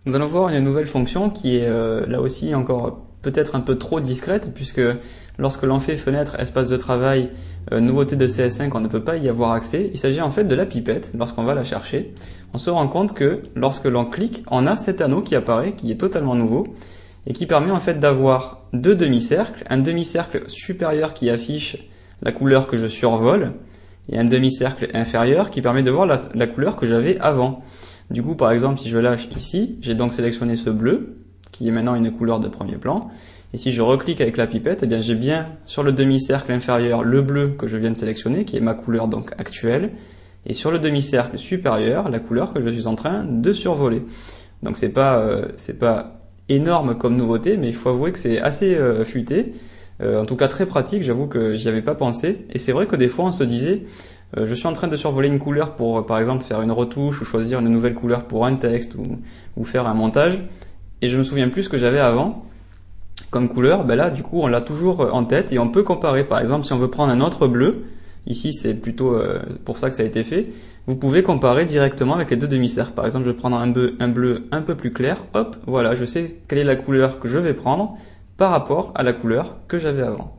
Nous allons voir une nouvelle fonction qui est là aussi encore peut-être un peu trop discrète, puisque lorsque l'on fait fenêtre, espace de travail, nouveauté de CS5, on ne peut pas y avoir accès. Il s'agit en fait de la pipette. Lorsqu'on va la chercher, on se rend compte que lorsque l'on clique, on a cet anneau qui apparaît, qui est totalement nouveau, et qui permet en fait d'avoir deux demi-cercles, un demi-cercle supérieur qui affiche la couleur que je survole, et un demi-cercle inférieur qui permet de voir la couleur que j'avais avant. Du coup, par exemple, si je lâche ici, j'ai donc sélectionné ce bleu, qui est maintenant une couleur de premier plan. Et si je reclique avec la pipette, eh bien, j'ai bien sur le demi-cercle inférieur le bleu que je viens de sélectionner, qui est ma couleur donc actuelle. Et sur le demi-cercle supérieur, la couleur que je suis en train de survoler. Donc c'est pas énorme comme nouveauté, mais il faut avouer que c'est assez futé. En tout cas très pratique, j'avoue que j'y avais pas pensé. Et c'est vrai que des fois on se disait, je suis en train de survoler une couleur pour par exemple faire une retouche ou choisir une nouvelle couleur pour un texte ou faire un montage, et je me souviens plus ce que j'avais avant comme couleur. Ben là du coup on l'a toujours en tête et on peut comparer. Par exemple si on veut prendre un autre bleu, ici c'est plutôt pour ça que ça a été fait, vous pouvez comparer directement avec les deux demi-cercles. Par exemple je vais prendre un bleu un peu plus clair, hop, voilà, je sais quelle est la couleur que je vais prendre par rapport à la couleur que j'avais avant.